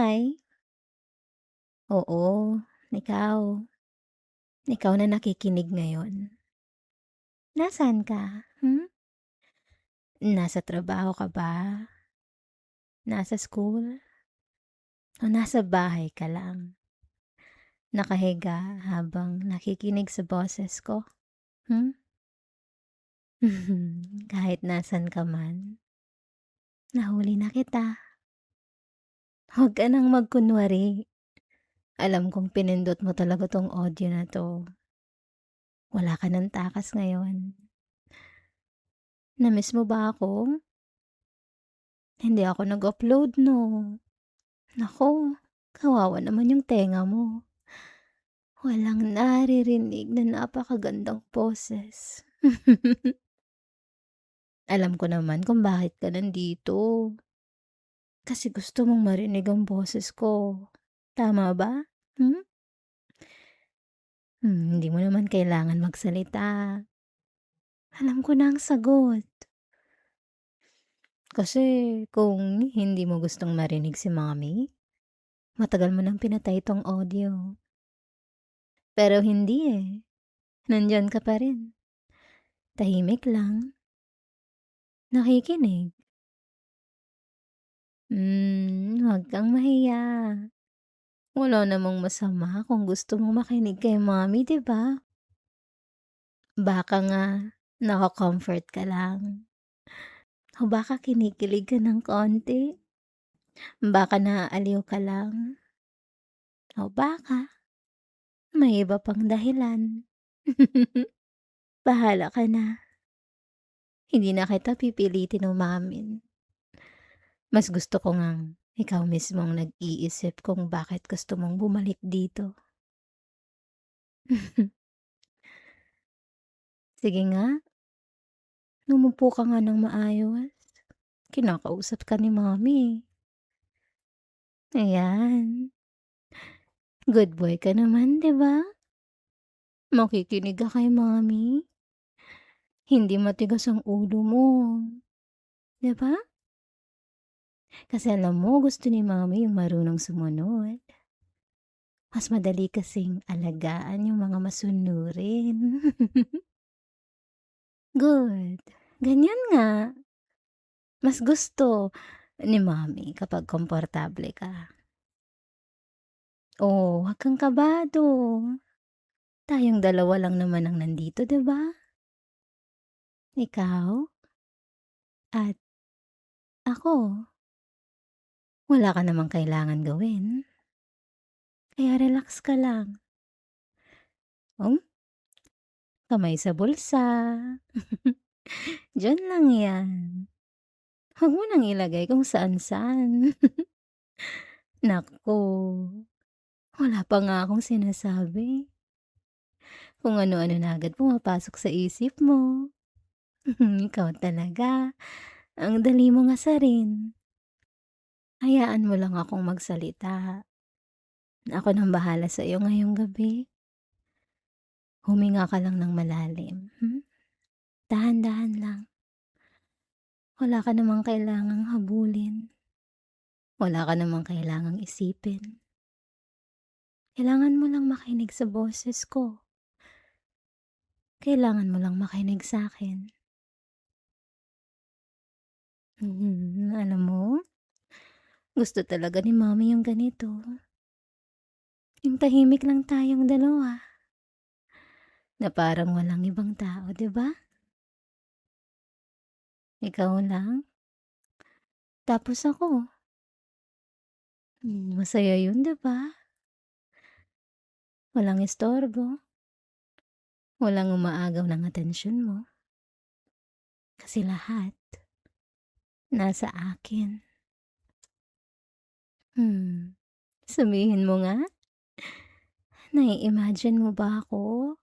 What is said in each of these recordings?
Hi. Oo, ikaw. Ikaw na nakikinig ngayon. Nasaan ka? Nasa trabaho ka ba? Nasa school? O nasa bahay ka lang? Nakahiga habang nakikinig sa boses ko? Hmm? Kahit nasan ka man, nahuli na kita. Huwag ka nang magkunwari. Alam kong pinindot mo talaga 'tong audio na 'to. Wala ka ng takas ngayon. Na-miss mo ba ako? Hindi ako nag-upload 'no. Naku, kawawa naman yung tenga mo. Walang naririnig na napakagandang boses. Alam ko naman kung bakit ka nandito. Kasi gusto mong marinig ang boses ko. Tama ba? Hmm? Hindi mo naman kailangan magsalita. Alam ko na ang sagot. Kasi kung hindi mo gustong marinig si mommy, matagal mo nang pinatay 'tong audio. Pero hindi eh. Nandiyan ka pa rin. Tahimik lang. Nakikinig. Huwag kang mahiya. Wala namang masama kung gusto mong makinig kay mommy, 'di ba? Baka nga nako-comfort ka lang o baka kinikilig ka ng konti, baka naaaliw ka lang o baka may iba pang dahilan. Bahala ka na, hindi na kita pipilitin umamin. Mas gusto ko ngang ikaw mismo ang nag-iisip kung bakit gusto mong bumalik dito. Sige nga, umupo ka nga ng maayos. Kinakausap ka ni mommy. Ayan, good boy ka naman, 'di ba? Makikinig ka kay mommy. Hindi matigas ang ulo mo, 'di ba? Kasi alam mo gusto ni mommy yung marunong sumunod. Mas madali kasing alagaan yung mga masunurin. Good, ganyan nga. Mas gusto ni mommy kapag komportable ka. Oh, wag kang kabado. Tayong dalawa lang naman ang nandito, 'di ba? Ikaw at ako. Wala ka namang kailangan gawin. Kaya relax ka lang. Hmm, kamay sa bulsa. Diyan lang 'yan. Huwag mo nang ilagay kung saan-saan. Naku, wala pa nga akong sinasabi. Kung ano-ano na agad pumapasok sa isip mo. Ikaw talaga, ang dali mong asarin. Hayaan mo lang akong magsalita. Ako nang bahala sa iyo ngayong gabi. Huminga ka lang ng malalim, dahan-dahan lang. Wala ka namang kailangang habulin. Wala ka namang kailangang isipin. Kailangan mo lang makinig sa boses ko. Kailangan mo lang makinig sa'kin. Alam mo, gusto talaga ni mommy yung ganito. Yung tahimik lang tayong dalawa, na parang walang ibang tao, 'di ba? Ikaw lang, tapos ako. Masaya yun, 'di ba? Walang istorbo, walang umaagaw ng atensyon mo, kasi lahat nasa akin. Hmm, sabihin mo nga, nai-imagine mo ba ako?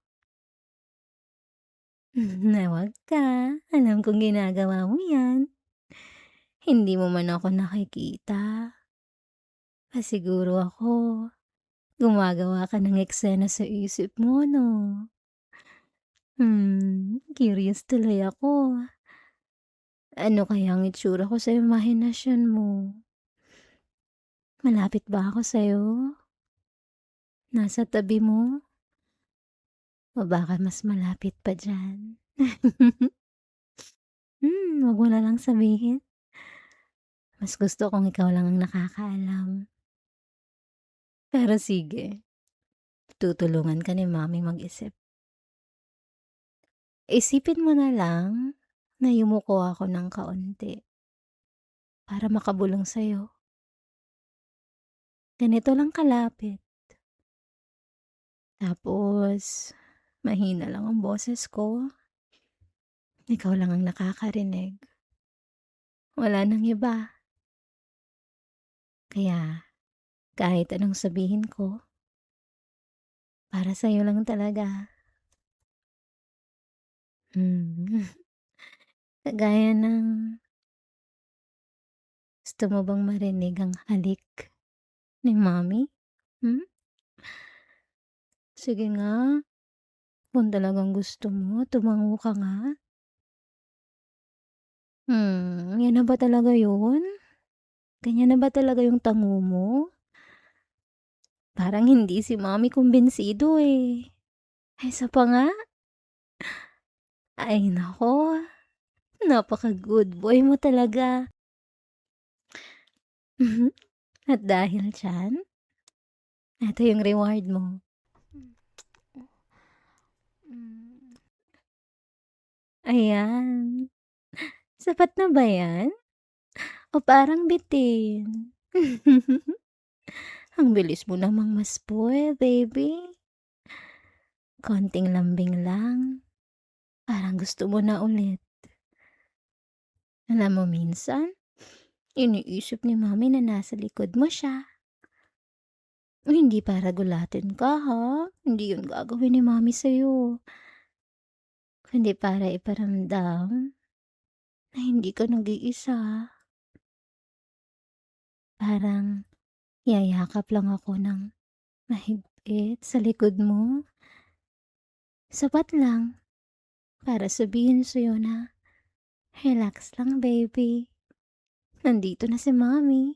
Na wag ka, alam kong ginagawa mo 'yan. Hindi mo man ako nakikita. Siguro ako, gumagawa ka ng eksena sa isip mo 'no? Curious tuloy ako. Ano kaya ang itsura ko sa imahinasyon mo? Malapit ba ako sa'yo? Nasa tabi mo? O baka mas malapit pa diyan? Wag mo na lang sabihin. Mas gusto kong ikaw lang ang nakakaalam. Pero sige, tutulungan ka ni mami mag-isip. Isipin mo na lang na yumuko ako ng kaunti para makabulong sa'yo. Ganito lang kalapit. Tapos, mahina lang ang boses ko. Ikaw lang ang nakakarinig. Wala nang iba. Kaya, kahit anong sabihin ko, para sa'yo lang talaga. Hmm. Kagaya ng gusto mo bang marinig ang halik ni mommy? Hmm? Sige nga, kung talagang gusto mo, tumango ka nga. Yan na ba talaga yun? Ganyan na ba talaga yung tango mo? Parang hindi si mommy kumbinsido eh. Isa pa nga, ay nako, napaka-good boy mo talaga. At dahil diyan, eto yung reward mo. Hmm. Ayan. Sapat na ba yan? O parang bitin? Ang bilis mo namang ma-spoil, baby. Konting lambing lang, parang gusto mo na ulit. Alam mo minsan, iniisip ni mami na nasa likod mo siya. Hindi para gulatin ka ha, hindi yun gagawin ni mami sa'yo. Kundi para iparamdam na hindi ka nag-iisa. Parang yayakap lang ako ng mahigpit sa likod mo. Sapat lang para sabihin sa'yo na, relax lang baby, nandito na si mommy.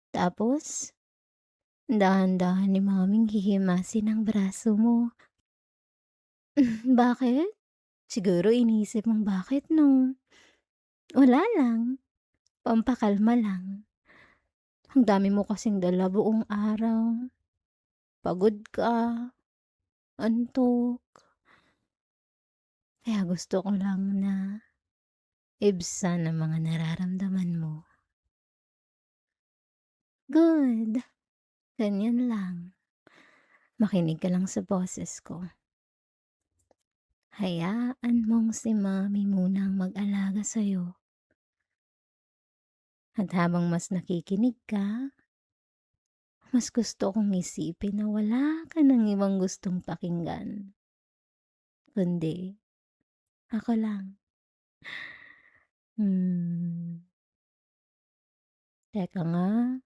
Tapos, dahan-dahan ni maming hihimasin ang braso mo. Bakit? Siguro inisip mong bakit no? Wala lang, pampakalma lang. Ang dami mo kasing dala buong araw. Pagod ka, antok. Kaya gusto ko lang na ibsan ang mga nararamdaman mo. Good. Ganyan lang. Makinig ka lang sa boses ko. Hayaan mong si mami munang mag-alaga sa'yo. At habang mas nakikinig ka, mas gusto kong isipin na wala ka ng ibang gustong pakinggan. Kundi, ako lang. Hmm, teka nga,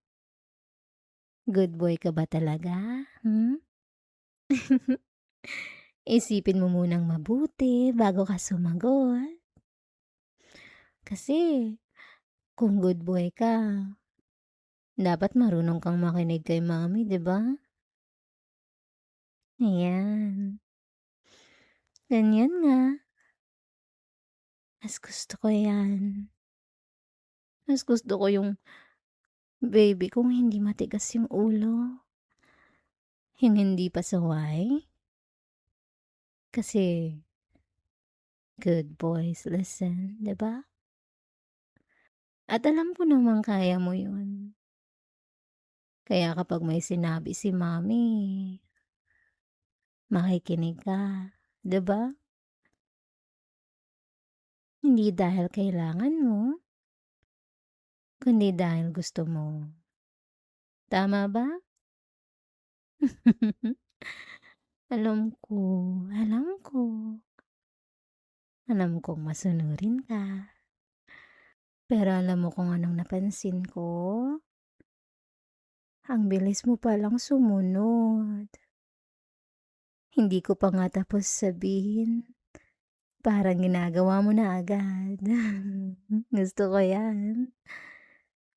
good boy ka ba talaga? Hmm? Isipin mo munang mabuti bago ka sumagot. Kasi, kung good boy ka, dapat marunong kang makinig kay mami, 'di ba? Ayan. Ganyan nga. Mas gusto ko 'yan. Mas gusto ko yung baby kong hindi matigas yung ulo. Yung hindi pasaway. Kasi good boys listen, 'di ba? At alam ko namang kaya mo yun. Kaya kapag may sinabi si mami, makikinig ka, 'di ba? Hindi dahil kailangan mo, kundi dahil gusto mo. Tama ba? Alam ko, alam ko. Alam kong masunurin ka. Pero alam mo kung anong napansin ko? Ang bilis mo palang sumunod. Hindi ko pa nga tapos sabihin, parang ginagawa mo na agad. Gusto ko yan.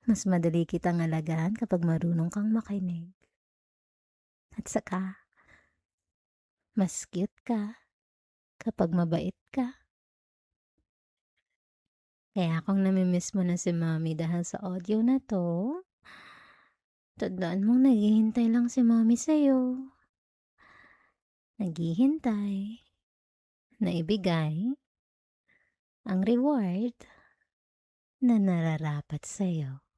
Mas madali kitang alagaan kapag marunong kang makinig. At saka, mas cute ka kapag mabait ka. Kaya kung nami-miss mo na si mommy dahil sa audio na 'to, tandaan mong naghihintay lang si mommy sa'yo. Naghihintay na ibigay ang reward na nararapat sa'yo.